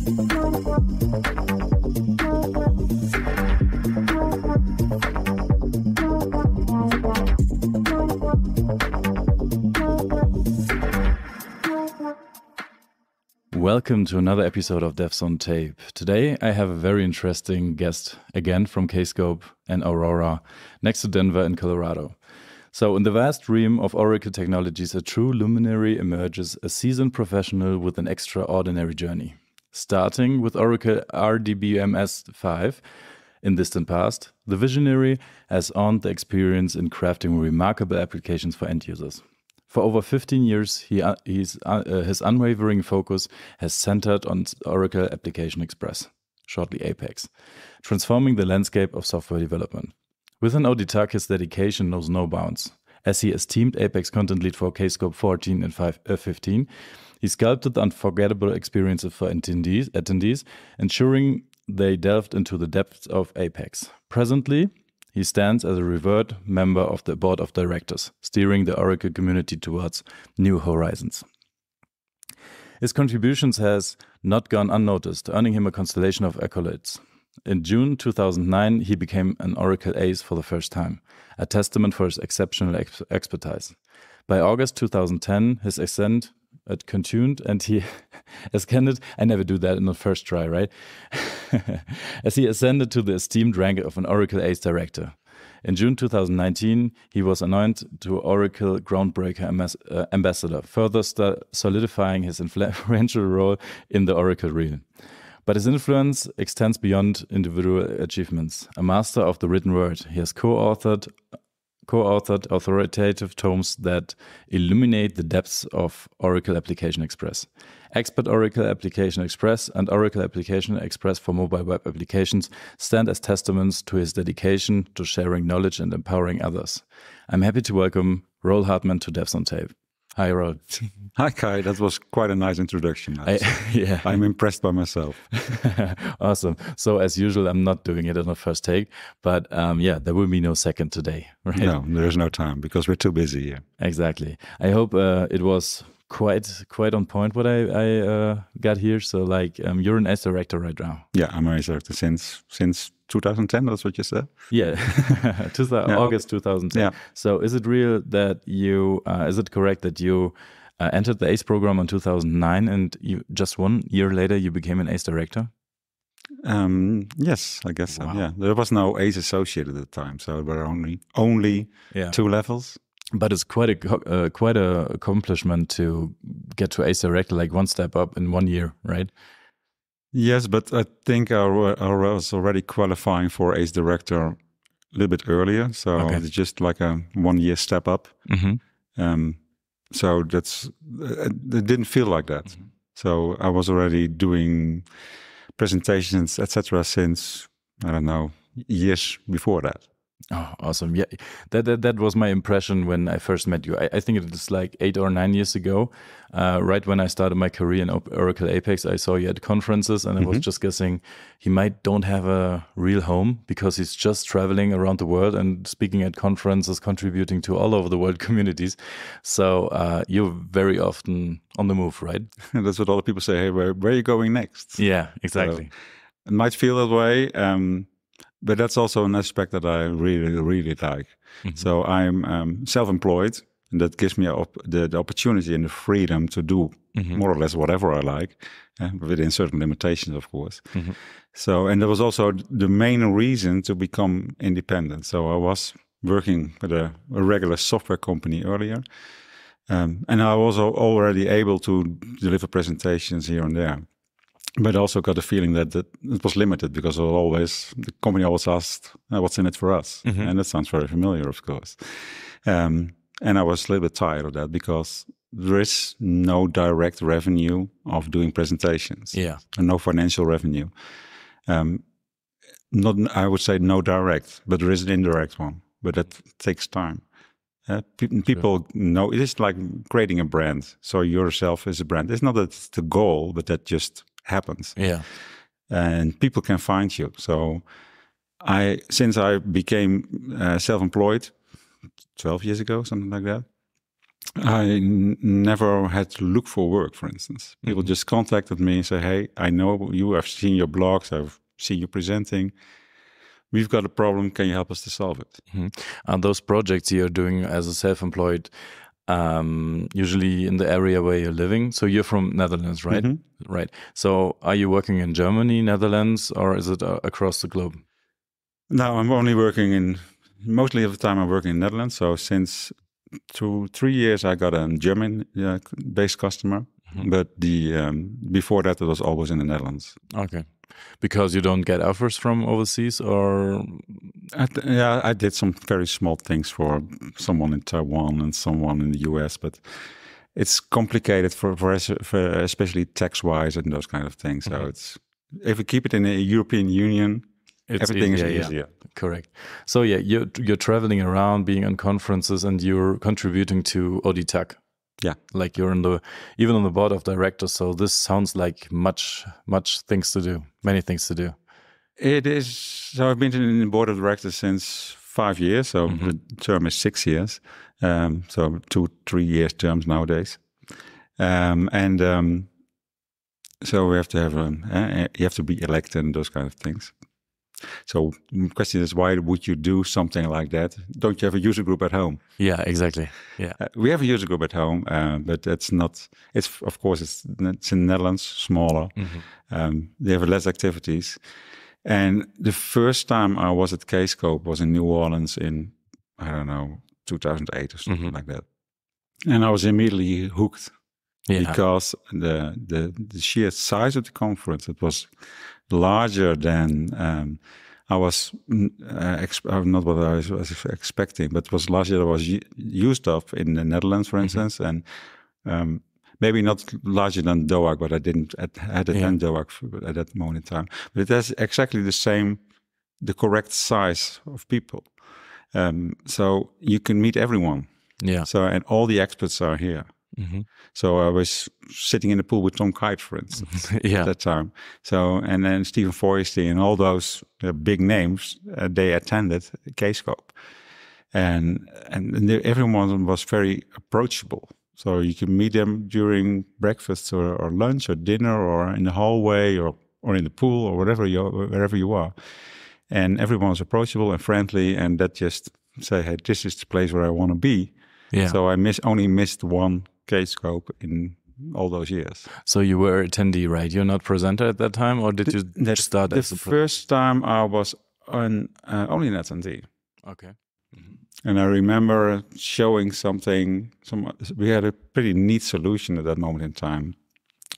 Welcome to another episode of Devs on Tape. Today I have a very interesting guest, again from Kscope and Aurora, next to Denver in Colorado. So in the vast realm of Oracle technologies, a true luminary emerges, a seasoned professional with an extraordinary journey. Starting with Oracle RDBMS 5 in distant past, the visionary has earned the experience in crafting remarkable applications for end users. For over 15 years, his unwavering focus has centered on Oracle Application Express, shortly APEX, transforming the landscape of software development. Within ODTUG, his dedication knows no bounds. As he esteemed APEX content lead for Kscope23 and 15, he sculpted the unforgettable experiences for attendees, ensuring they delved into the depths of APEX. Presently, he stands as a revered member of the board of directors, steering the Oracle community towards new horizons. His contributions has not gone unnoticed, earning him a constellation of accolades. In June 2009, he became an Oracle ace for the first time, a testament for his exceptional expertise. By August 2010, his ascent had continued and he ascended. I never do that in the first try, right? As he ascended to the esteemed rank of an Oracle Ace Director. In June 2019, he was anointed to Oracle Groundbreaker Ambassador, further solidifying his influential role in the Oracle realm. But his influence extends beyond individual achievements. A master of the written word, he has co-authored authoritative tomes that illuminate the depths of Oracle Application Express. Expert Oracle Application Express and Oracle Application Express for mobile web applications stand as testaments to his dedication to sharing knowledge and empowering others. I'm happy to welcome Roel Hartmann to Devs on Tape. Hi, Roel. Hi, Kai. That was quite a nice introduction. Yeah. I'm impressed by myself. Awesome. So as usual, I'm not doing it on the first take, but yeah, there will be no second today, right? No, there is no time because we're too busy here. Exactly. I hope it was quite on point what I got here. So like you're an ace director right now. Yeah, I'm an ace director since 2010. That's what you said. Yeah, August 2010. Yeah. So is it real that you? Is it correct that you entered the ACE program in 2009 and you just 1 year later you became an ACE director? Yes, I guess Wow. so. Yeah, there was no ACE associated at the time, so there were only 2 levels. But it's quite a accomplishment to get to ACE director, like one step up in 1 year, right? Yes, but I think I was already qualifying for ACE director a little bit earlier, so it's just like a 1 year step up. Mm-hmm. So it didn't feel like that. Mm-hmm. So I was already doing presentations, etc., since I don't know, years before that. Oh, awesome. Yeah, that was my impression when I first met you. I think it was like 8 or 9 years ago, right when I started my career in Oracle Apex. I saw you at conferences and I was just guessing he don't have a real home because he's just traveling around the world and speaking at conferences, contributing to all over the world communities. So you're very often on the move, right? That's what all the people say. Hey, where are you going next? Yeah, exactly. So, it might feel that way. But that's also an aspect that I really, really like. Mm-hmm. So I'm self-employed, and that gives me the opportunity and the freedom to do more or less whatever I like, within certain limitations, of course. Mm-hmm. So, and that was also the main reason to become independent. So I was working with a regular software company earlier, and I was already able to deliver presentations here and there. But I also got the feeling that it was limited because the company always asked, what's in it for us? Mm-hmm. And that sounds very familiar, of course. And I was a little bit tired of that because there is no direct revenue of doing presentations. Yeah. And no financial revenue. I would say no direct, but there is an indirect one. But that takes time. People know it is like creating a brand. So yourself is a brand. It's not that it's the goal, but that just happens. Yeah. And people can find you. So since I became self-employed 12 years ago, something like that, I never had to look for work, for instance. People just contacted me and say, hey, I know you, I've seen your blogs, I've seen you presenting. We've got a problem, can you help us to solve it? And those projects you're doing as a self-employed, usually in the area where you're living. So you're from Netherlands, right? Right. So are you working in Germany, Netherlands, or is it across the globe? No, I'm only working mostly of the time I'm working in Netherlands. So since 2-3 years, I got a German-based customer. But before that, it was always in the Netherlands. Okay. Because you don't get offers from overseas, or? I did some very small things for someone in Taiwan and someone in the US, but it's complicated for especially tax-wise and those kind of things. So if we keep it in the European Union, everything is easier. Yeah. Correct. So yeah, you're traveling around, being on conferences, and you're contributing to ODTUG. Yeah, like you're even on the board of directors. So this sounds like much things to do, many things to do. It is. So I've been in the board of directors since 5 years. So the term is 6 years. So 2-3 years terms nowadays. So we have to have you have to be elected and those kind of things. So the question is, why would you do something like that? Don't you have a user group at home? Yeah, exactly. Yeah, we have a user group at home, but it's not. It's of course it's in the Netherlands, smaller. They have less activities. And the first time I was at Kscope was in New Orleans in 2008 or something like that, and I was immediately hooked because the sheer size of the conference, it was larger than I was not what I was expecting, but it was larger than was used of in the Netherlands, for instance, and maybe not larger than DOAG, but I didn't attend DOAG at that moment in time. But it has exactly the correct size of people, so you can meet everyone. Yeah. So and all the experts are here. So I was sitting in the pool with Tom Kite, for instance, at that time. So and then Stephen Forresty and all those big names, they attended Kscope, and everyone was very approachable. So you can meet them during breakfast or lunch or dinner or in the hallway or in the pool or wherever you are, and everyone was approachable and friendly, and that just say, hey, this is the place where I want to be. Yeah. So I only missed one Kscope in all those years. So you were attendee, right? You're not presenter at that time, or did you start as the first time I was only an attendee. Okay. And I remember showing something. We had a pretty neat solution at that moment in time,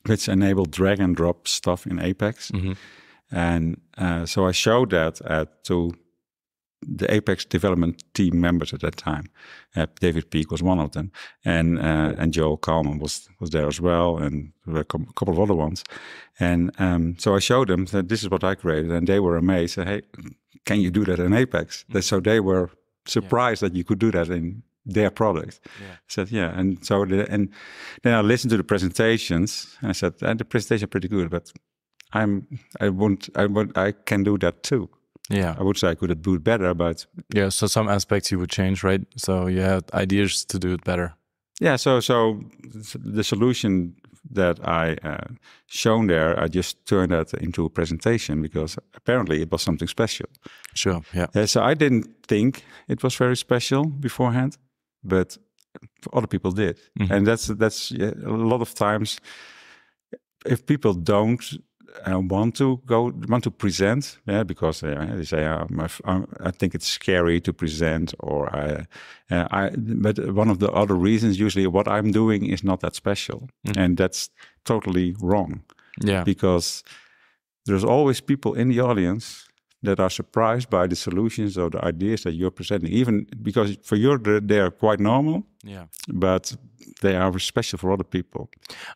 which enabled drag and drop stuff in Apex. And so I showed that to the Apex development team members at that time. David Peake was one of them, and Joel Kalman was there as well, and there were a couple of other ones. And so I showed them that this is what I created, and they were amazed. Said, hey, can you do that in Apex? So they were surprised that you could do that in their product. I said, yeah. And so then I listened to the presentations, and I said, the presentation is pretty good, but I can do that too. Yeah, I would say I could do it better, but yeah. So some aspects you would change, right? So you had ideas to do it better. Yeah. So the solution that I shown there, I just turned that into a presentation because apparently it was something special. Sure. Yeah. So I didn't think it was very special beforehand, but other people did, and that's a lot of times if people don't want to present, because they say I think it's scary to present, or but one of the other reasons usually what I'm doing is not that special, and that's totally wrong. Yeah, because there's always people in the audience that are surprised by the solutions or the ideas that you're presenting, even because for you they are quite normal. Yeah, but they are special for other people.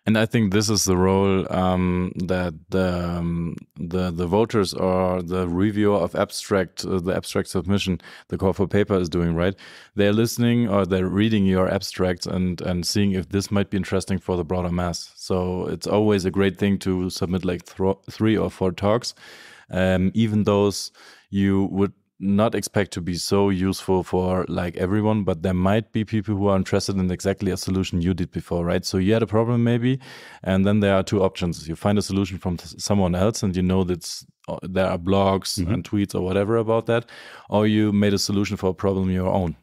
And I think this is the role that the voters or the reviewer of the abstract submission, the call for paper is doing, right? They're listening or they're reading your abstract and seeing if this might be interesting for the broader mass. So it's always a great thing to submit like 3 or 4 talks, even those you would not expect to be so useful for like everyone, but there might be people who are interested in exactly a solution you did before, right? So you had a problem maybe, and then there are two options. You find a solution from someone else and you know that there are blogs and tweets or whatever about that, or you made a solution for a problem your own.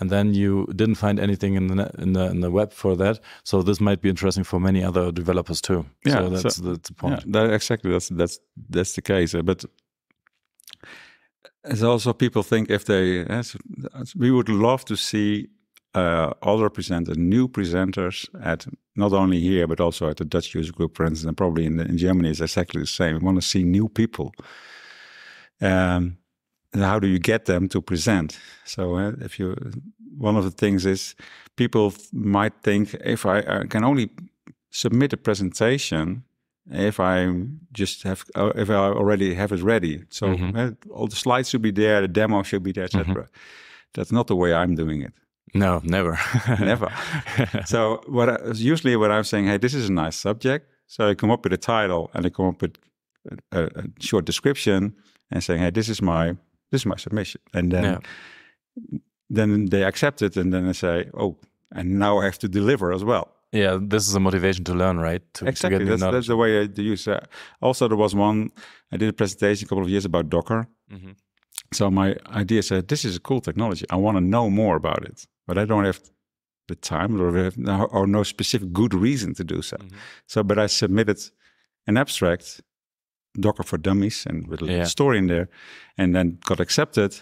And then you didn't find anything in the web for that. So this might be interesting for many other developers too. Yeah, so that's the point. Yeah, exactly. That's the case. But as also people think if they, we would love to see other presenters, new presenters at not only here but also at the Dutch user group, for instance, and probably in Germany is exactly the same. We want to see new people. And how do you get them to present? So one of the things is people might think if I can only submit a presentation if I already have it ready. So all the slides should be there, the demo should be there, etc. That's not the way I'm doing it. No, never. Never. So usually what I'm saying, hey, this is a nice subject. So I come up with a title and I come up with a short description and saying, hey, this is my submission. And then they accept it, and then they say, oh, and now I have to deliver as well. Yeah, this is a motivation to learn, right? Exactly, that's the way I use it. Also, there was I did a presentation a couple of years about Docker. So my idea said, this is a cool technology. I want to know more about it, but I don't have the time or no specific good reason to do so. But I submitted an abstract, Docker for Dummies, and with a story in there, and then got accepted.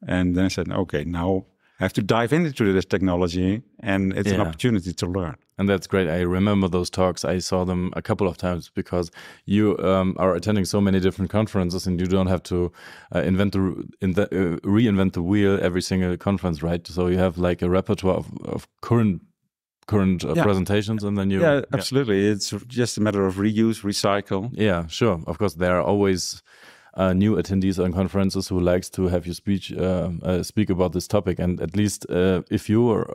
And then I said, okay, now I have to dive into this technology, and it's an opportunity to learn. And that's great. I remember those talks. I saw them a couple of times because you are attending so many different conferences, and you don't have to reinvent the wheel every single conference, right? So you have like a repertoire of current presentations, and then absolutely. It's just a matter of reuse, recycle. Yeah, sure. Of course, there are always new attendees on conferences who likes to have you speak about this topic. And at least if you are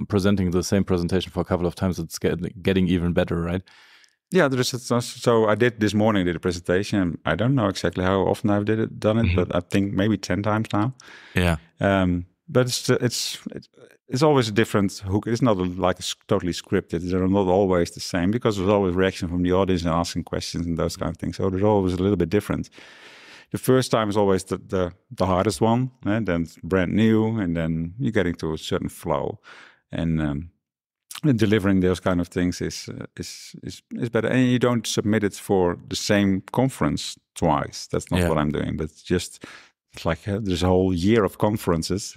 presenting the same presentation for a couple of times, it's getting even better, right? Yeah, so I did this morning. I did a presentation. I don't know exactly how often I've done it, but I think maybe 10 times now. Yeah. But it's always a different hook. It's not totally scripted. They're not always the same because there's always reaction from the audience and asking questions and those kind of things. So there's always a little bit different. The first time is always the hardest one, and then it's brand new, and then you get into a certain flow, and delivering those kind of things is better. And you don't submit it for the same conference twice. That's not what I'm doing. But it's like there's a whole year of conferences,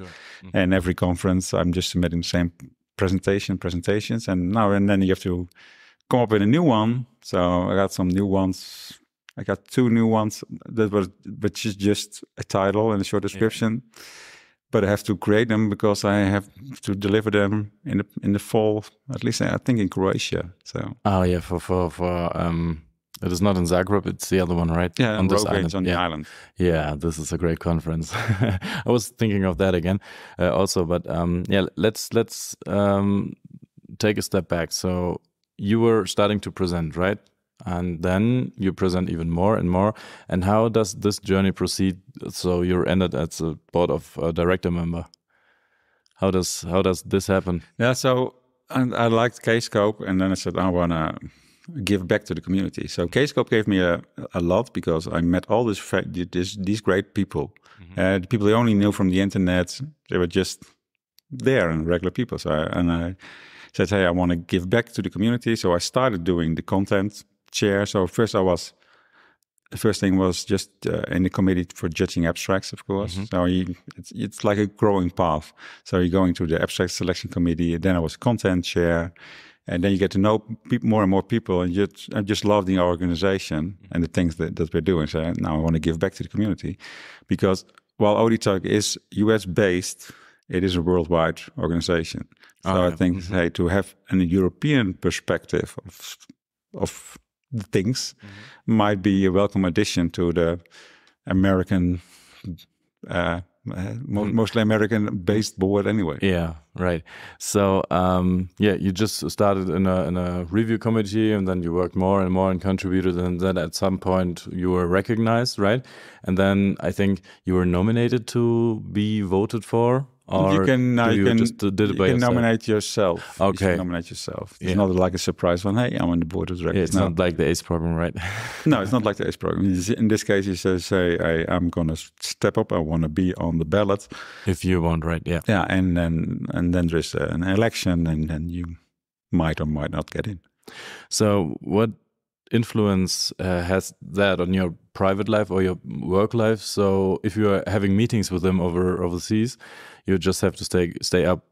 and every conference I'm just submitting the same presentations, and then you have to come up with a new one. So I got some new ones. I got 2 new ones which is just a title and a short description, but I have to create them because I have to deliver them in the fall, at least I think in Croatia. So it is not in Zagreb, it's the other one, right? Yeah, on this island. On the island. Yeah, this is a great conference. I was thinking of that again, also, but let's take a step back. So you were starting to present, right? And then you present even more and more. And how does this journey proceed? So you're ended as a board of director member. How does this happen? Yeah, so I liked Kscope, and then I said I want to give back to the community. So Kscope gave me a lot because I met all these great people. The people I only knew from the internet. They were just there and regular people. So I said, hey, I want to give back to the community. So I started doing the content chair. So the first thing was just in the committee for judging abstracts, of course. So it's like a growing path. So you're going to the abstract selection committee. Then I was content chair, and then you get to know more and more people. And I just love the organization and the things that we're doing. So now I want to give back to the community, because while ODTUG is US based, it is a worldwide organization. So I think, hey, to have a European perspective of things might be a welcome addition to the American mostly American-based board anyway. Yeah, right. So yeah, you just started in a review committee, and then you worked more and more and contributed, and then at some point you were recognized, right? And then I think you were nominated to be voted for. Or you can just did it by yourself? Nominate yourself. Okay. You should nominate yourself. It's not like a surprise one. Hey, I'm on the board of directors. Yeah, it's not like the ACE program, right? No, it's not like the ACE program. In this case, you say I'm going to step up. I want to be on the ballot. If you want, right? Yeah. Yeah, and then there's an election, and then you might or might not get in. So what influence has that on your private life or your work life? So if you are having meetings with them overseas, you just have to stay up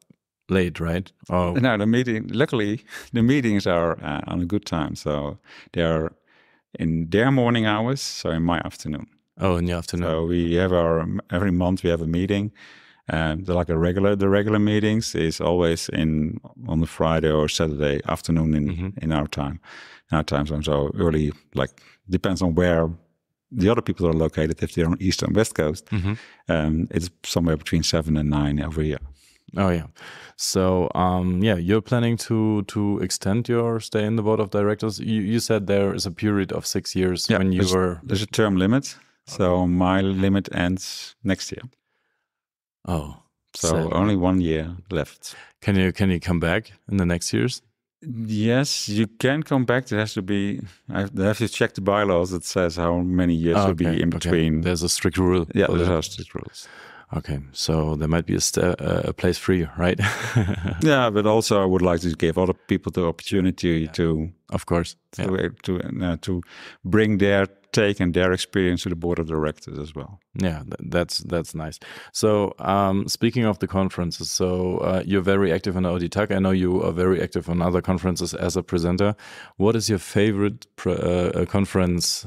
late, right? Or now luckily the meetings are on a good time, so they are in their morning hours, so in my afternoon. Oh, in the afternoon. So we have every month we have a meeting. The regular meetings is always on the Friday or Saturday afternoon in our time zone. So early, like depends on where the other people are located. If they're on East and West Coast, it's somewhere between 7 and 9 every year. Oh yeah. So yeah, you're planning to extend your stay in the board of directors. You said there is a period of 6 years when you were. There's a term limit. So my limit ends next year. Oh, so only 1 year left. Can you come back in the next years? Yes, you can come back. There has to be. I have to check the bylaws that says how many years will be in between. There's a strict rule. Yeah, there's strict rules. Okay, so there might be a place for you, right? Yeah, but also I would like to give other people the opportunity to, of course, to bring their take and their experience to the board of directors as well. Yeah, that's nice. So speaking of the conferences, so you're very active in ODTUG. I know you are very active on other conferences as a presenter. What is your favorite conference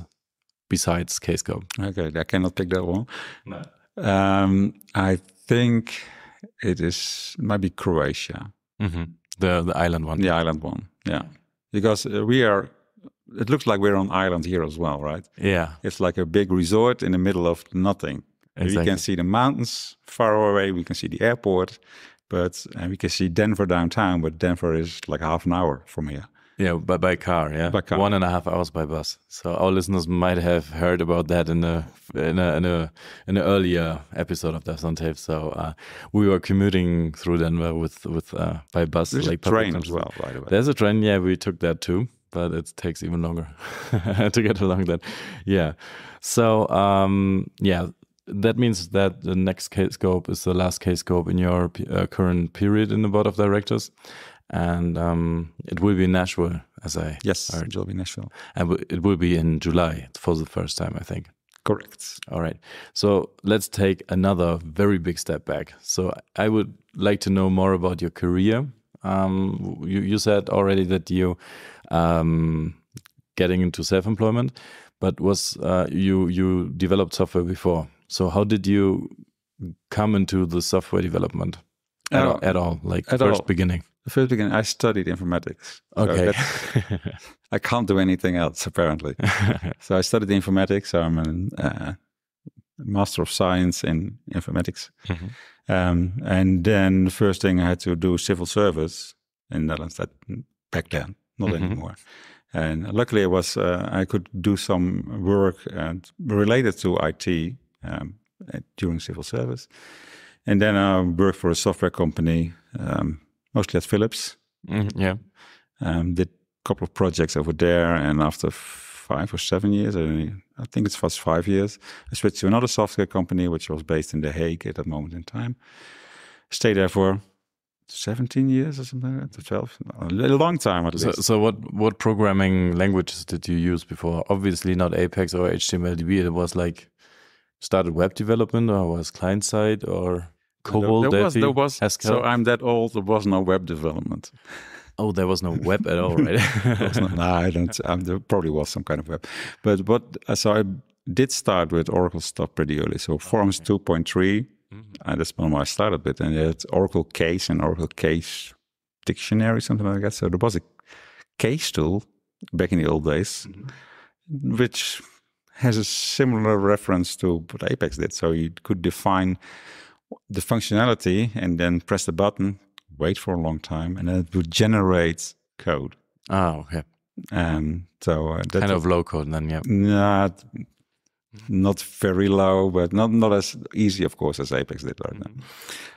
besides Kscope? Okay, I cannot pick that one. No. I think might be Croatia. The island one. The island one, yeah. Because it looks like we're on island here as well, right? Yeah. It's like a big resort in the middle of nothing. Exactly. We can see the mountains far away, we can see the airport, and we can see Denver downtown, but Denver is like half an hour from here. Yeah, by car, yeah. By car. 1.5 hours by bus. So our listeners might have heard about that in an earlier episode of Devs on Tape. So we were commuting through Denver with by bus. There's a train as well, by the way. There's a train, yeah. We took that too, but it takes even longer to get along that. Yeah. So yeah, that means that the next Kscope is the last Kscope in your current period in the board of directors. And it will be in Nashville, as I heard. It will be in Nashville. And it will be in July for the first time, I think. Correct. All right. So let's take another very big step back. So I would like to know more about your career. You said already that you getting into self-employment, but you developed software before. So how did you come into the software development at all? Like first beginning? The first beginning, I studied informatics. Okay. So I can't do anything else, apparently. So I studied informatics. So I'm a Master of Science in informatics. And then the first thing I had to do civil service in the Netherlands back then, not anymore. And luckily I could do some work related to IT during civil service. And then I worked for a software company, mostly at Philips. Yeah. Did a couple of projects over there. And after 5 or 7 years, I think it was 5 years, I switched to another software company, which was based in The Hague at that moment in time. Stayed there for 17 years or something like that, 12, a long time at least. So what programming languages did you use before? Obviously not Apex or HTML. It was like started web development, or was client side, or COBOL, there was Haskell? So I'm that old. There was no web development. Oh, there was no web at all, right? I don't. There probably was some kind of web, but so I did start with Oracle stuff pretty early. So Forms 2.3, that's when I started with, and it's Oracle Case and Oracle Case Dictionary, something like that. So there was a case tool back in the old days, which has a similar reference to what Apex did. So you could define the functionality and then press the button, wait for a long time, and then it would generate code. Oh, okay. So that kind of low code then, yeah. Not very low, but not as easy, of course, as Apex did right now.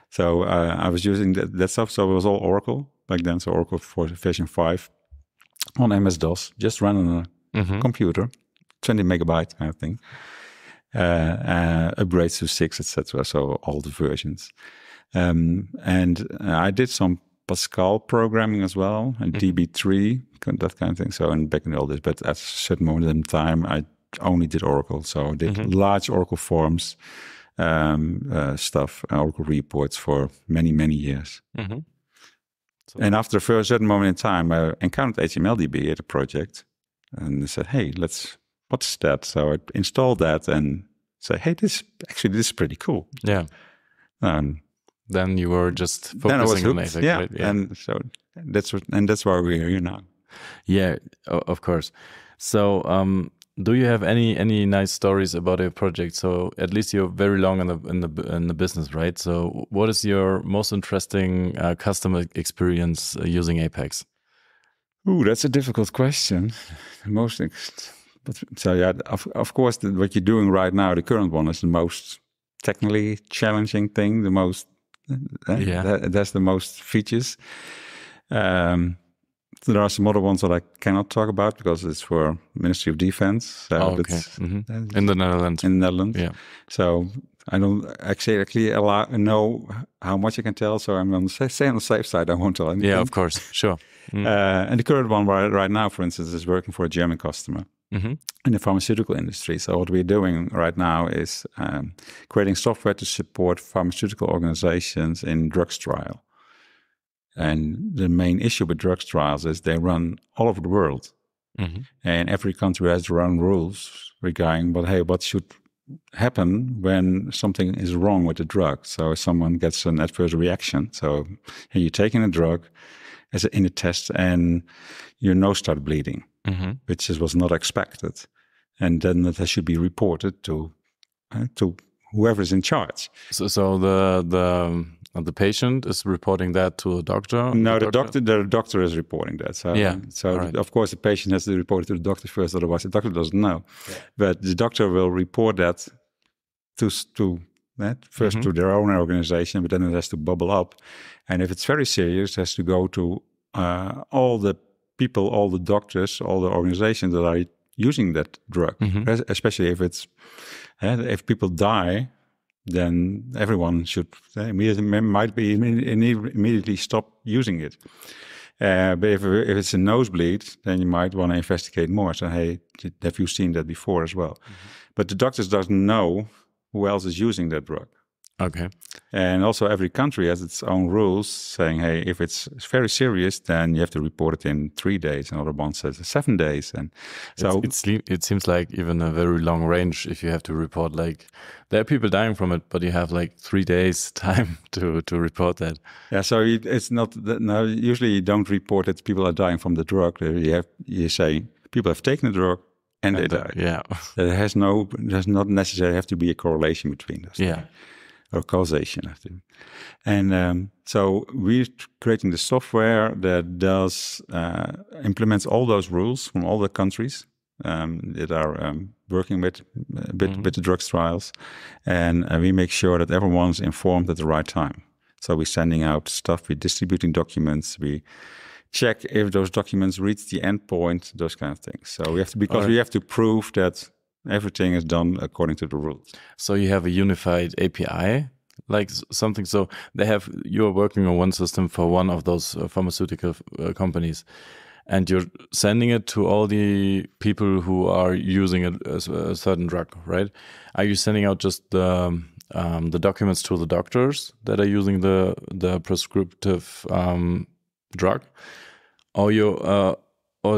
So I was using that stuff. So it was all Oracle back then. So Oracle for version 5 on MS-DOS, just run on a computer, 20 megabyte kind of thing. Upgrades to 6, etc. So all the versions. And I did some Pascal programming as well, and DB3, that kind of thing. So and back in all this, but at a certain moment in time, I only did Oracle. So I did large Oracle forms, stuff, Oracle reports for many, many years. So, and after a certain moment in time, I encountered HTMLDB at a project, and I said, "Hey, what's that?" So I installed that and said, "Hey, this is pretty cool." Yeah. Then you were just focusing on Apex, yeah. Right? Yeah. And so that's why we're here now. Yeah, of course. So, do you have any nice stories about your project? So at least you're very long in the business, right? So what is your most interesting customer experience using Apex? Ooh, that's a difficult question. So yeah, of course, what you're doing right now, the current one, is the most technically challenging thing. The most, that's the most features. There are some other ones that I cannot talk about because it's for Ministry of Defense. So okay. In the Netherlands. In the Netherlands. Yeah. So I don't actually know how much I can tell. So I'm on the safe side. I won't tell anything. Yeah, of course. Sure. And the current one right now, for instance, is working for a German customer in the pharmaceutical industry. So what we're doing right now is creating software to support pharmaceutical organizations in drugs trial. And the main issue with drugs trials is they run all over the world. And every country has their own rules regarding, what should happen when something is wrong with the drug. So if someone gets an adverse reaction, so you're taking a drug in a test and your nose started bleeding, which was not expected. And then that should be reported to whoever is in charge. So the patient is reporting that to a doctor? No, the doctor is reporting that. So, right. Of course, the patient has to report it to the doctor first, otherwise the doctor doesn't know. Yeah. But the doctor will report that first to their own organization, but then it has to bubble up. And if it's very serious, it has to go to all the people, all the doctors, all the organizations that are using that drug, especially if people die. Then everyone should immediately stop using it. But if it's a nosebleed, then you might want to investigate more. So, hey, have you seen that before as well? But the doctors doesn't know who else is using that drug. Okay. And also every country has its own rules saying, hey, if it's very serious, then you have to report it in 3 days. Another one says 7 days. And so it seems like even a very long range if you have to report, like there are people dying from it, but you have like 3 days time to report that. Yeah, so it's not that, no, usually you don't report that people are dying from the drug. You say people have taken the drug and they died. Yeah. There's not necessarily have to be a correlation between those. Yeah. Or causation, I think. And so we're creating the software that does implements all those rules from all the countries that are working with the drugs trials, and we make sure that everyone's informed at the right time. So we're sending out stuff, we're distributing documents, we check if those documents reach the endpoint, those kind of things. So we have to prove that everything is done according to the rules. So you have a unified API, like something. So you're working on one system for one of those pharmaceutical companies, and you're sending it to all the people who are using a certain drug, right? Are you sending out just the documents to the doctors that are using the prescriptive drug, or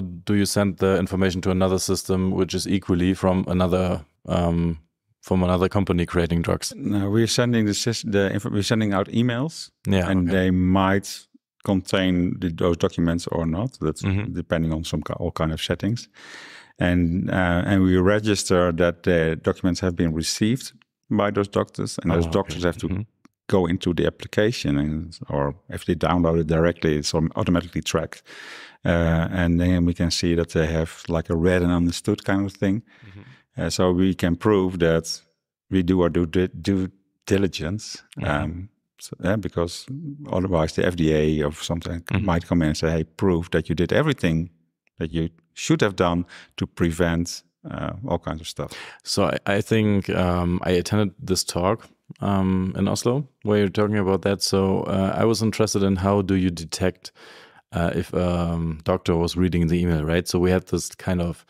do you send the information to another system which is equally from another company creating drugs? No, we're sending we're sending out emails, they might contain those documents or not. That's depending on all kind of settings. and we register that the documents have been received by those doctors, and those doctors have to go into the application, or if they download it directly, it's automatically tracked. And then we can see that they have like a read and understood kind of thing. So we can prove that we do our due diligence, because otherwise the FDA or something might come in and say, hey, prove that you did everything that you should have done to prevent all kinds of stuff. So I think I attended this talk in Oslo where you're talking about that. So I was interested in how do you detect if a doctor was reading the email, right? So we had this kind of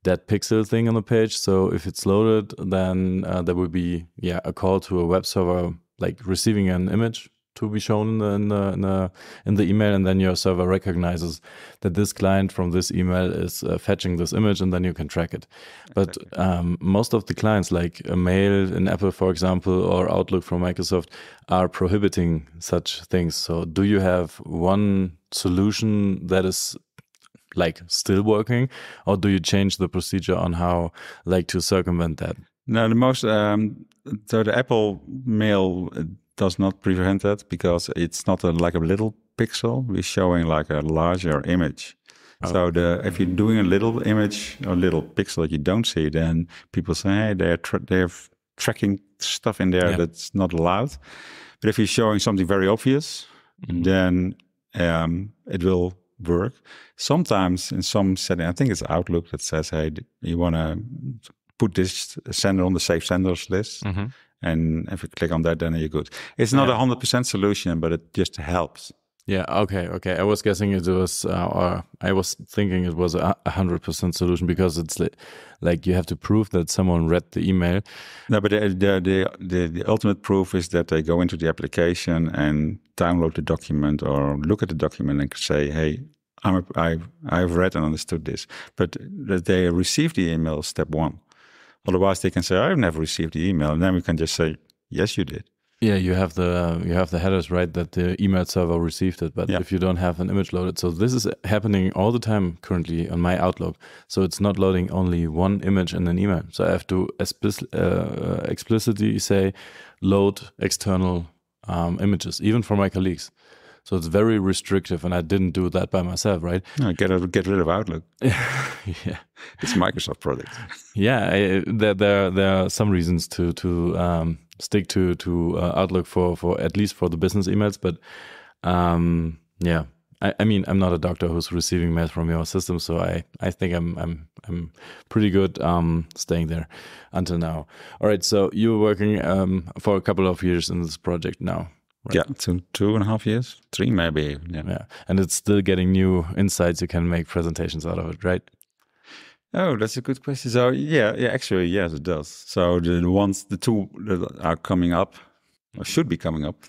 dead pixel thing on the page. So if it's loaded, then there will be a call to a web server, like receiving an image to be shown in the email, and then your server recognizes that this client from this email is fetching this image, and then you can track it. But most of the clients, like a Mail in Apple, for example, or Outlook from Microsoft, are prohibiting such things. So do you have one solution that is like still working, or do you change the procedure on how like to circumvent that? No, the most so the Apple Mail does not prevent that because it's not like a little pixel. We're showing like a larger image. So if you're doing a little image or little pixel that you don't see, then people say, hey, they're tracking stuff in there that's not allowed. But if you're showing something very obvious, then it will work. Sometimes in some setting, I think it's Outlook that says, hey, you want to put this sender on the safe senders list. And if you click on that, then you're good. It's not 100% solution, but it just helps. Yeah. Okay. I was guessing it was, or I was thinking it was 100% solution because it's like you have to prove that someone read the email. No, but the ultimate proof is that they go into the application and download the document or look at the document and say, hey, I've read and understood this. But that they receive the email, step one. Otherwise, they can say, I've never received the email. And then we can just say, yes, you did. Yeah, you have the headers, right, that the email server received it. But if you don't have an image loaded, so this is happening all the time currently on my Outlook. So it's not loading only one image in an email. So I have to explicitly say, load external images, even for my colleagues. So it's very restrictive, and I didn't do that by myself, right? No, get rid of Outlook. Yeah, it's a Microsoft product. Yeah, there are some reasons to stick to Outlook for at least for the business emails, but yeah, I mean I'm not a doctor who's receiving mail from your system, so I think I'm pretty good staying there until now. All right, so you were working for a couple of years in this project now. Right. Yeah, 2.5 years, 3 maybe. Yeah, and it's still getting new insights. You can make presentations out of it, right? Oh, that's a good question. So actually, yes, it does. So the two that are coming up, or should be coming up,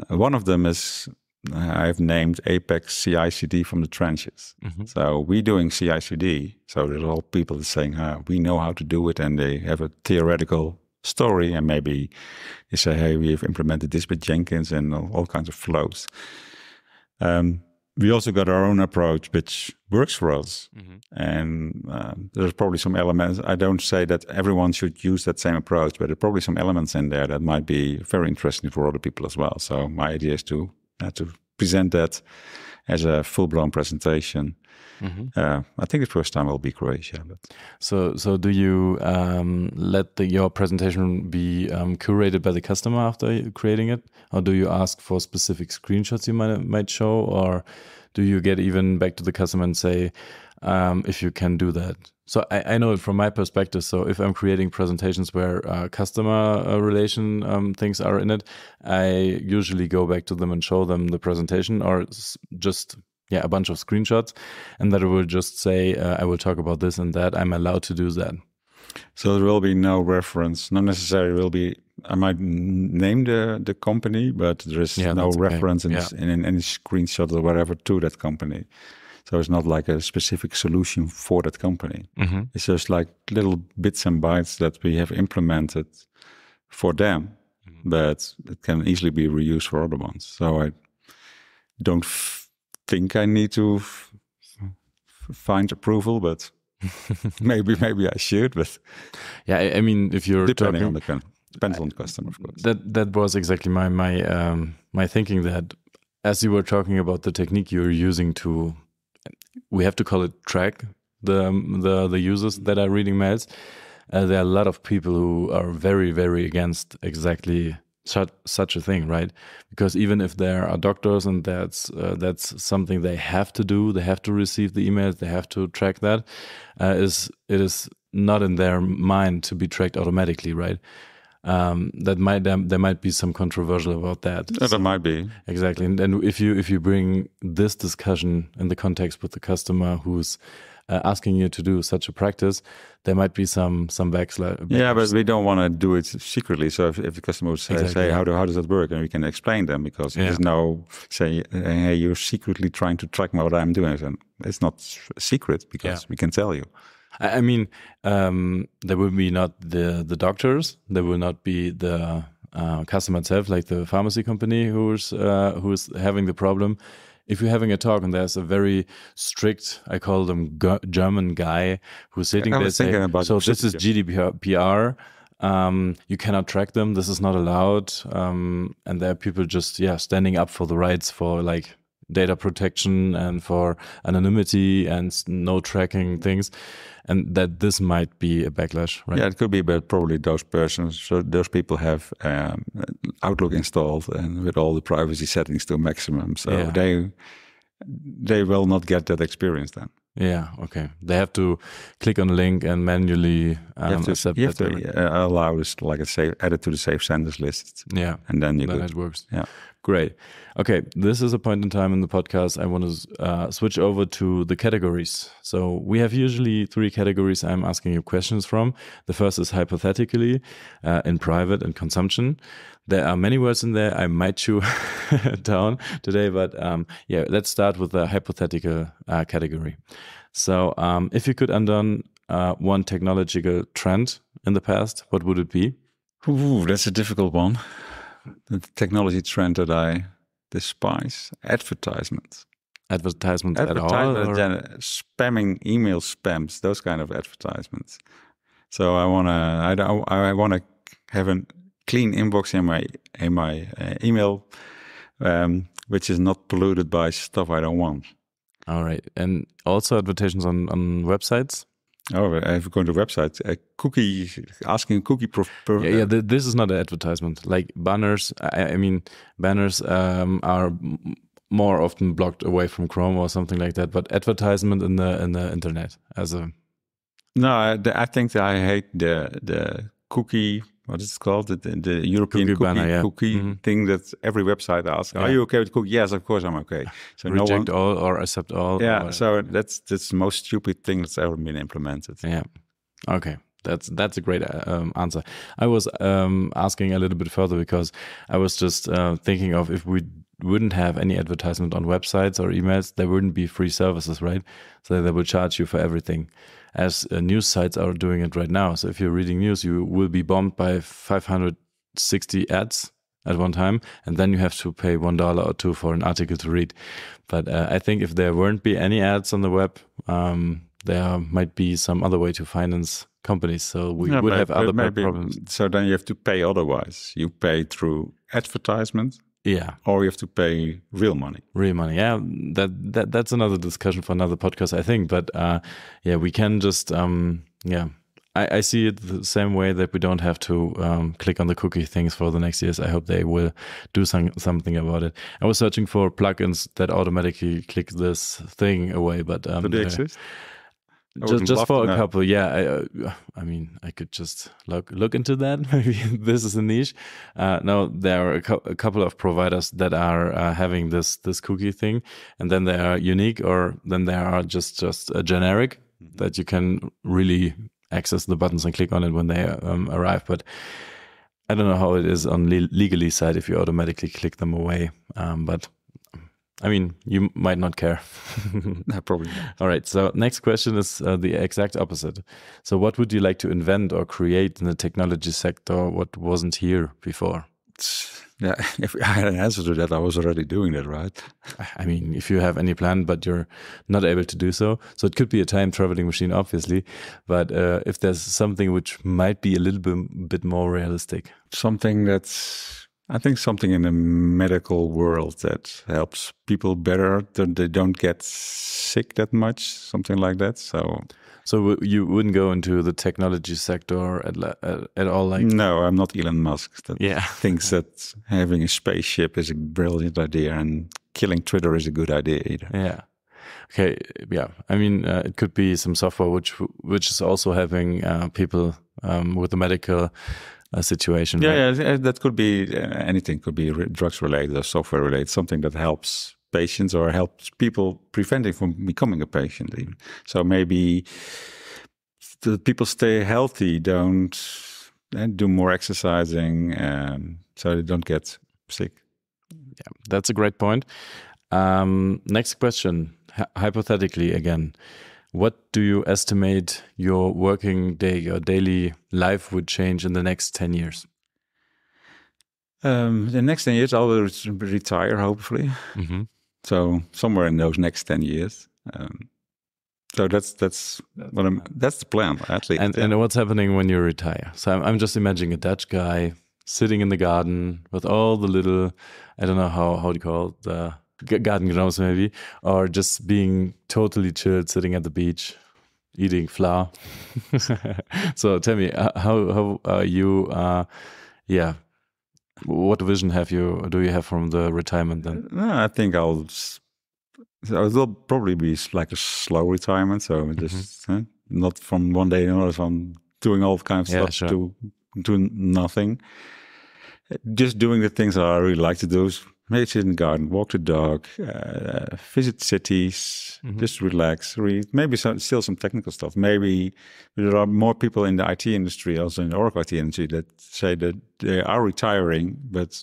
one of them is I've named Apex CI/CD from the trenches. So we're doing CI/CD. So there's all people that saying we know how to do it, and they have a theoretical story, and maybe you say, hey, we've implemented this with Jenkins and all kinds of flows. We also got our own approach, which works for us. And there's probably some elements. I don't say that everyone should use that same approach, but there are probably some elements in there that might be very interesting for other people as well. So my idea is to present that as a full-blown presentation. I think the first time will be Croatia. But. So do you let your presentation be curated by the customer after creating it, or do you ask for specific screenshots you might show, or do you get even back to the customer and say if you can do that? So I know it from my perspective. So if I'm creating presentations where customer relation things are in it, I usually go back to them and show them the presentation, or just a bunch of screenshots, and that it will just say, I will talk about this and that. I'm allowed to do that. So there will be no reference, not necessarily will be, I might name the company, but there is no reference in any screenshot or whatever to that company. So it's not like a specific solution for that company. It's just like little bits and bytes that we have implemented for them, but it can easily be reused for other ones. So I don't think I need to find approval, but maybe I should, but yeah, I mean, if you're depending on the depends on the customer, of course. That was exactly my thinking, that as you were talking about the technique you're using to, we have to call it track the users that are reading mails. There are a lot of people who are very, very against exactly such a thing, right? Because even if there are doctors and that's something they have to do, they have to receive the emails, they have to track that, it is not in their mind to be tracked automatically, right? There might be some controversial about that. There might be, exactly. And if you bring this discussion in the context with the customer who's asking you to do such a practice, there might be some backslash. Yeah, but we don't want to do it secretly. So if the customer would say how does that work, and we can explain them, because there's no say, hey, you're secretly trying to track what I'm doing. And it's not secret, because we can tell you. I mean, there will be not the doctors, there will not be the customer itself, like the pharmacy company who's having the problem. If you're having a talk and there's a very strict, I call them German guy who's sitting there saying, so this is GDPR, you cannot track them, this is not allowed, and there are people just standing up for the rights for like data protection and for anonymity and no tracking things, and that this might be a backlash, right? Yeah, it could be, but probably those persons, so those people have Outlook installed and with all the privacy settings to a maximum, so they will not get that experience then. Yeah, okay. They have to click on a link and manually accept you have to allow this, like I say, add it to the safe senders list. Yeah, and then it works. Yeah. Great. Okay, this is a point in time in the podcast I want to switch over to the categories. So we have usually 3 categories I'm asking you questions from. The first is hypothetically, in private and consumption. There are many words in there I might chew down today, but let's start with the hypothetical category. So if you could undo one technological trend in the past, what would it be? Ooh, that's a difficult one. The technology trend that I despise: advertisements. Advertisements at all? Spamming email spams, those kind of advertisements. So I wanna have a clean inbox in my email, which is not polluted by stuff I don't want. All right, and also advertisements on websites. Oh, if you go to websites, asking a cookie. This is not an advertisement. Like banners, I mean, banners are more often blocked away from Chrome or something like that. But advertisement in the internet as a I think that I hate the cookie. What is it called? The European cookie banner, thing that every website asks. Are you okay with cookie? Yes, of course I'm okay. So reject all or accept all. Yeah. So that's the most stupid thing that's ever been implemented. Yeah. Okay. That's a great answer. I was asking a little bit further because I was just thinking of, if we wouldn't have any advertisement on websites or emails, there wouldn't be free services, right? So they will charge you for everything, as news sites are doing it right now. So if you're reading news, you will be bombed by 560 ads at one time, and then you have to pay $1 or $2 for an article to read. But I think if there weren't be any ads on the web, there might be some other way to finance companies. So we would have other problems. So then you have to pay otherwise. You pay through advertisement. Yeah. Or you have to pay real money. Real money, yeah. That's another discussion for another podcast, I think. But we can just, I see it the same way, that we don't have to click on the cookie things for the next years. I hope they will do something about it. I was searching for plugins that automatically click this thing away, but do they exist? Just for a couple, I mean, I could just look into that. Maybe this is a niche. No, there are a couple of providers that are having this cookie thing, and then they are unique, or then they are just a generic that you can really access the buttons and click on it when they arrive. But I don't know how it is on legally side if you automatically click them away. But I mean, you might not care. No, probably not. All right. So next question is the exact opposite. So what would you like to invent or create in the technology sector what wasn't here before? Yeah, if I had an answer to that, I was already doing that, right? I mean, if you have any plan, but you're not able to do so. So it could be a time traveling machine, obviously. But if there's something which might be a little bit more realistic. Something I think something in the medical world that helps people better, that they don't get sick that much, something like that. So you wouldn't go into the technology sector at all? Like, no, I'm not Elon Musk that yeah. thinks that having a spaceship is a brilliant idea and killing Twitter is a good idea either. Yeah. Okay. Yeah. I mean, it could be some software which is also having people with the medical situation. Yeah, right? yeah, that could be anything. Could be drugs related or software related. Something that helps patients or helps people preventing from becoming a patient. Even. So maybe the people stay healthy, don't do more exercising, so they don't get sick. Yeah, that's a great point. Next question, hypothetically again, what do you estimate your working day, your daily life would change in the next 10 years? The next 10 years, I'll retire, hopefully. Mm-hmm. So somewhere in those next 10 years. So that's the plan, actually. And what's happening when you retire? So I'm just imagining a Dutch guy sitting in the garden with all the little, I don't know how do you call it, garden gnomes maybe, or just being totally chilled, sitting at the beach, eating flour. So tell me, how are you? Yeah, what vision do you have from the retirement then? I think it will probably be like a slow retirement. So just not from one day to another. So I'm doing all kinds of stuff to do nothing. Just doing the things that I really like to do. Maybe sit in the garden, walk the dog, visit cities, just relax, read. Maybe still some technical stuff. Maybe there are more people in the IT industry, also in the Oracle IT industry, that say that they are retiring, but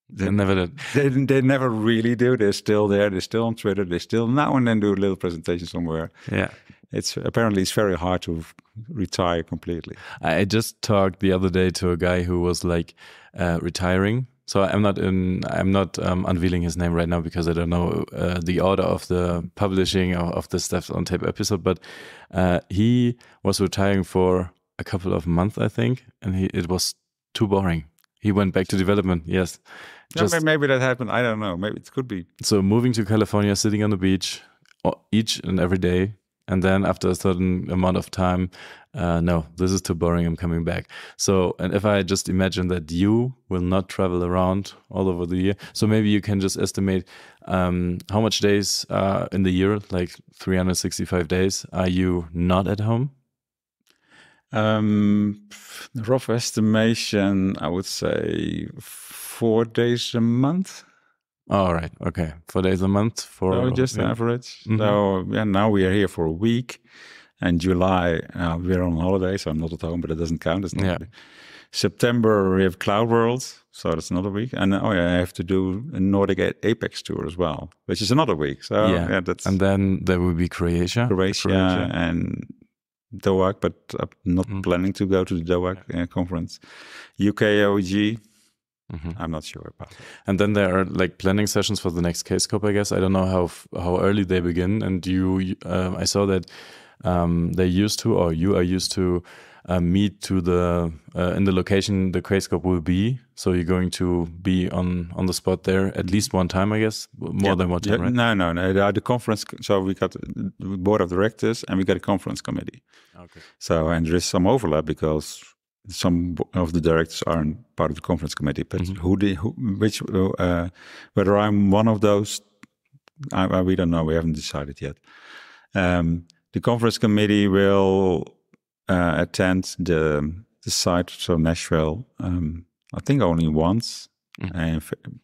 they never did. They never really do. They're still there. They're still on Twitter. They still now and then do a little presentation somewhere. Yeah. It's very hard to retire completely. I just talked the other day to a guy who was like retiring. So I'm not unveiling his name right now because I don't know the order of the publishing of the Steps on Tape episode. But he was retiring for a couple of months, I think, and it was too boring. He went back to development. Yes. Maybe that happened. I don't know. Maybe it could be. So moving to California, sitting on the beach each and every day. And then after a certain amount of time, no, this is too boring. I'm coming back. So, and if I just imagine that you will not travel around all over the year, so maybe you can just estimate how much days in the year, like 365 days, are you not at home? Rough estimation, I would say 4 days a month. All right. Okay. 4 days a month for just average. So now we are here for a week. And July, we're on holiday, so I'm not at home, but it doesn't count. It's not September, we have Cloud World, so that's another week. And I have to do a Nordic Apex tour as well, which is another week. So that's. And then there will be Croatia and DOAG, but I'm not planning to go to the DOAG conference. UK OEG. I'm not sure about it. And then there are like planning sessions for the next Kscope, I guess. I don't know how early they begin. And I saw that you are used to meet to in the location the Kscope will be. So you're going to be on the spot there at least one time, I guess, more than one time, right? No. The conference. So we got the board of directors and we got a conference committee. Okay. So and there is some overlap because some of the directors aren't part of the conference committee, but whether I'm one of those, we don't know. We haven't decided yet. The conference committee will attend the site, so Nashville. I think only once, and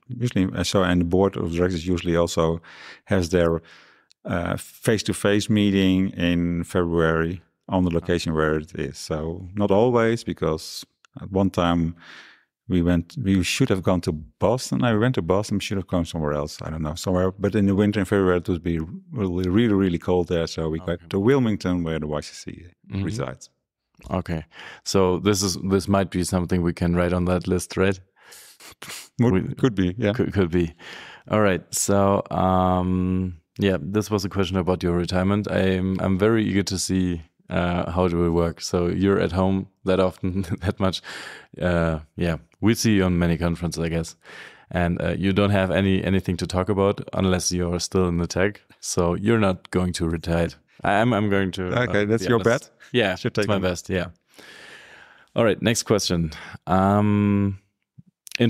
usually. And the board of directors usually also has their face-to-face meeting in February on the location where it is. So not always, because at one time we should have gone to Boston. We went to Boston, we should have gone somewhere else. I don't know, somewhere. But in the winter in February, it would be really, really cold there. So we got to Wilmington where the YCC resides. Okay. So this might be something we can write on that list, right? Could be, yeah. Could be. All right. So, yeah, this was a question about your retirement. I'm very eager to see how it will work. So you're at home that often, that much. Yeah, we see you on many conferences, I guess. And you don't have anything to talk about unless you're still in the tech. So you're not going to retire. I'm going to. Okay, that's your bet? Yeah, it's my best. Yeah. All right, next question. In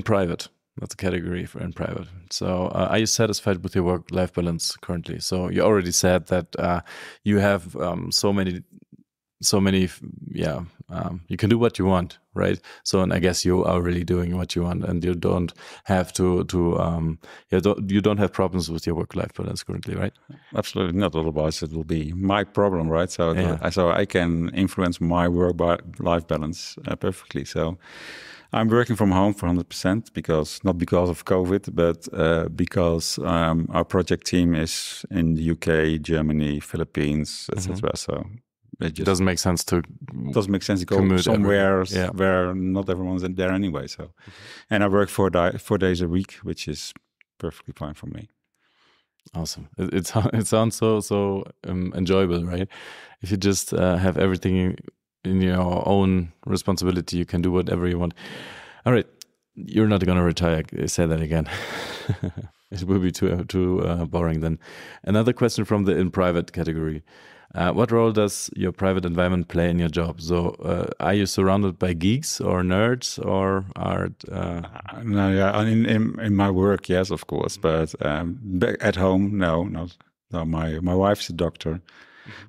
private, that's a category for in private. So are you satisfied with your work-life balance currently? So you already said that you have so many, you can do what you want, right? So, and I guess you are really doing what you want, and you don't have you don't have problems with your work-life balance currently, right? Absolutely not. Otherwise, it will be my problem, right? So, so I can influence my work-life balance perfectly. So, I'm working from home for 100% not because of COVID, but because our project team is in the UK, Germany, Philippines, etc. So. It doesn't make sense to go somewhere where not everyone's in there anyway. So, and I work 4 days a week, which is perfectly fine for me. Awesome. It sounds so enjoyable, right? If you just have everything in your own responsibility, you can do whatever you want. All right, you're not going to retire. I say that again. It will be too boring then. Another question from the in private category. What role does your private environment play in your job? So, are you surrounded by geeks or nerds, or are? No, yeah. In my work, yes, of course, but at home, no. My wife's a doctor.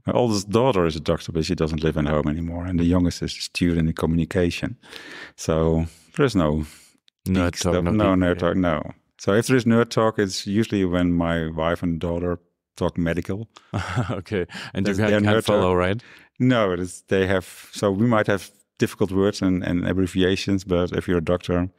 My oldest daughter is a doctor, but she doesn't live at home anymore, and the youngest is a student in communication. So there's no nerd talk. Nerd talk. No. So if there is nerd talk, it's usually when my wife and daughter talk medical. Okay, and you can't follow, right? No, they have. So we might have difficult words and abbreviations, but if you're a doctor,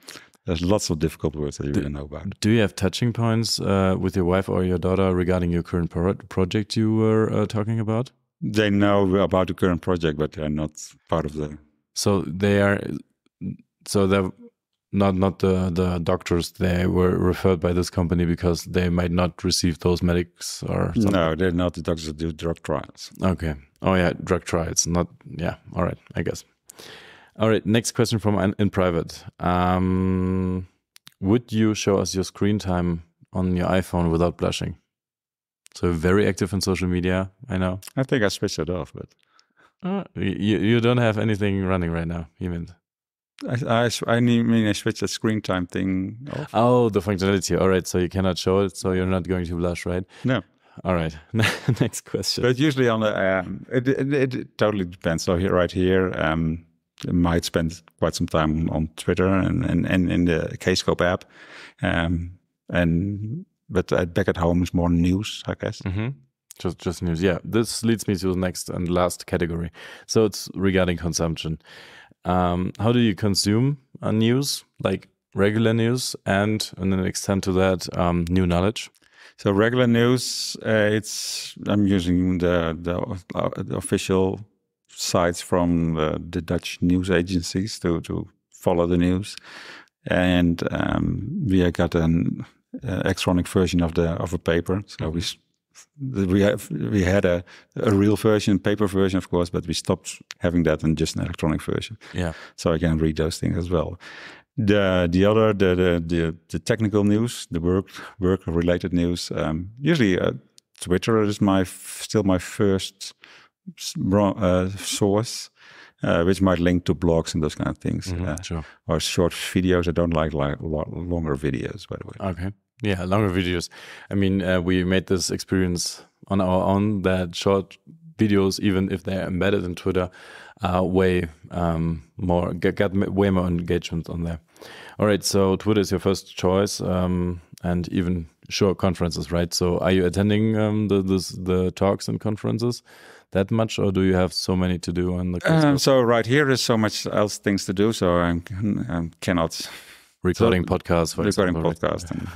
there's lots of difficult words that you don't know about. Do you have touching points with your wife or your daughter regarding your current project you were talking about? They know about the current project, but they're not part of the. So they're not the doctors. They were referred by this company because they might not receive those medics or something. No, they're not the doctors that do drug trials. Okay. Oh yeah, drug trials. Not yeah. All right, I guess. All right. Next question from in private. Would you show us your screen time on your iPhone without blushing? So very active in social media. I know. I think I switched it off, but you don't have anything running right now. You mean? I mean, I switched the screen time thing off. Oh, the functionality. All right, so you cannot show it, so you're not going to blush, right? No. All right. Next question. But usually on the it totally depends. So right here, I might spend quite some time on Twitter and in the Kscope app, but back at home is more news, I guess. Mm-hmm. Just news. Yeah. This leads me to the next and last category. So it's regarding consumption. How do you consume news, like regular news, and an extent to that, new knowledge? So regular news, I'm using the official sites from the Dutch news agencies to follow the news, and we got an electronic version of a paper. So we had a real version, paper version, of course, but we stopped having that and just an electronic version. Yeah. So I can read those things as well. The technical news, the work related news. Usually, Twitter is still my first source, which might link to blogs and those kind of things. Sure. Or short videos. I don't like longer videos, by the way. Okay. Yeah, longer videos. I mean, we made this experience on our own that short videos, even if they're embedded in Twitter, way more got way more engagement on there. All right, so Twitter is your first choice, and even short conferences, right? So are you attending the talks and conferences that much, or do you have so many to do on the? So right here is so much else things to do, so I cannot. Recording podcasts, for example. Recording podcasts and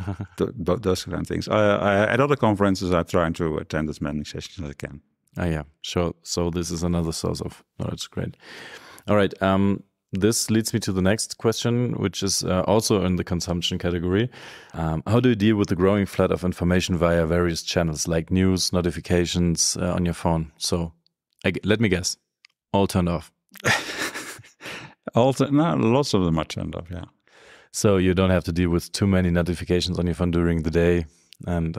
those kind of things. At other conferences, I'm trying to attend as many sessions as I can. Yeah, sure. So this is another source of knowledge. Great. All right. this leads me to the next question, which is also in the consumption category. How do you deal with the growing flood of information via various channels like news, notifications on your phone? So let me guess, all turned off. Lots of them are turned off, yeah. So you don't have to deal with too many notifications on your phone during the day, and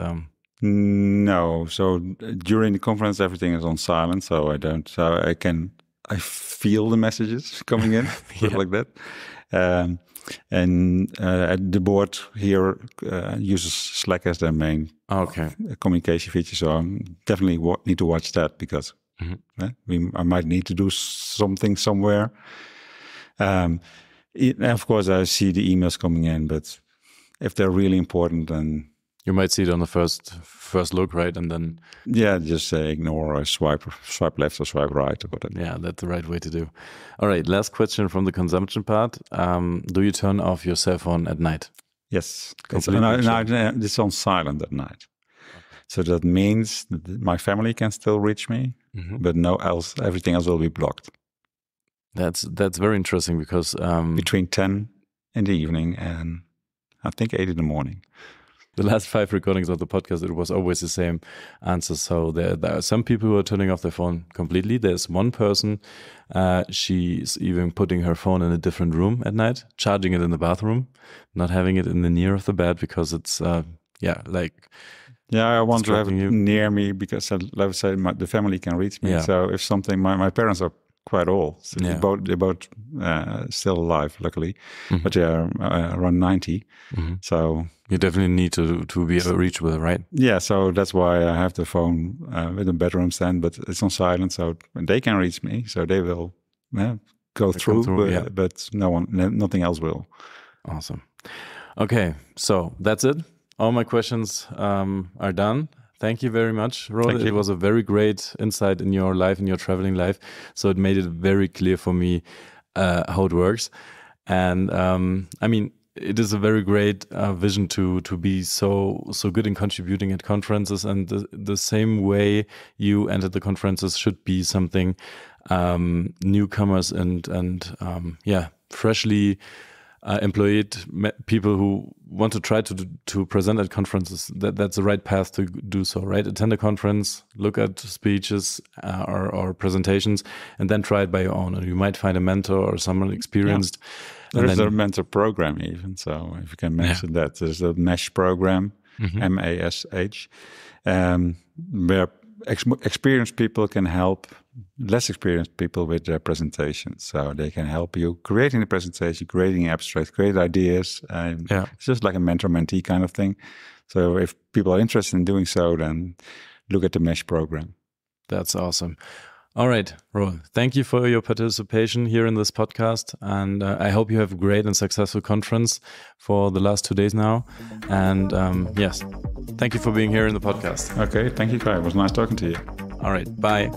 no. So during the conference, everything is on silent, so I don't. So I feel the messages coming in, like that. And the board here uses Slack as their main communication feature. So I definitely need to watch that because I might need to do something somewhere. Of course, I see the emails coming in, but if they're really important, then you might see it on the first look, right? And then just say ignore or swipe left or swipe right or whatever. Yeah, that's the right way to do. All right, last question from the consumption part. Do you turn off your cell phone at night? Yes, it's on silent at night. So that means that my family can still reach me, but everything else will be blocked. That's very interesting because between 10 in the evening and I think 8 in the morning. The last 5 recordings of the podcast, it was always the same answer. So there are some people who are turning off their phone completely. There's one person, she's even putting her phone in a different room at night, charging it in the bathroom, not having it in the near of the bed because it's, I want to have it near me because, let's say, the family can reach me. Yeah. So if something, my parents are quite old. So they're both still alive, luckily, but they are around 90. So you definitely need to be reachable, right? Yeah, so that's why I have the phone with a bedroom stand, but it's on silent, so they can reach me. So they will go through, but nothing else will. Awesome. Okay, so that's it. All my questions are done. Thank you very much, Roel. It was a very great insight in your life, in your traveling life. So it made it very clear for me how it works. And it is a very great vision to be so good in contributing at conferences. And the same way you entered the conferences should be something newcomers and freshly employed people who want to try to present at conferences, that's the right path to do so, right? Attend a conference, look at speeches or presentations, and then try it by your own. And you might find a mentor or someone experienced. Yeah. There's a mentor program even, so if you can mention that. There's a MASH program, MASH, where experienced people can help less experienced people with their presentations. So they can help you creating the presentation, creating abstracts, create ideas. It's just like a mentor-mentee kind of thing. So if people are interested in doing so, then look at the MASH program. That's awesome. All right, Roel, thank you for your participation here in this podcast. And I hope you have a great and successful conference for the last 2 days now. And yes, thank you for being here in the podcast. Okay, thank you, Kai. It was nice talking to you. All right, bye.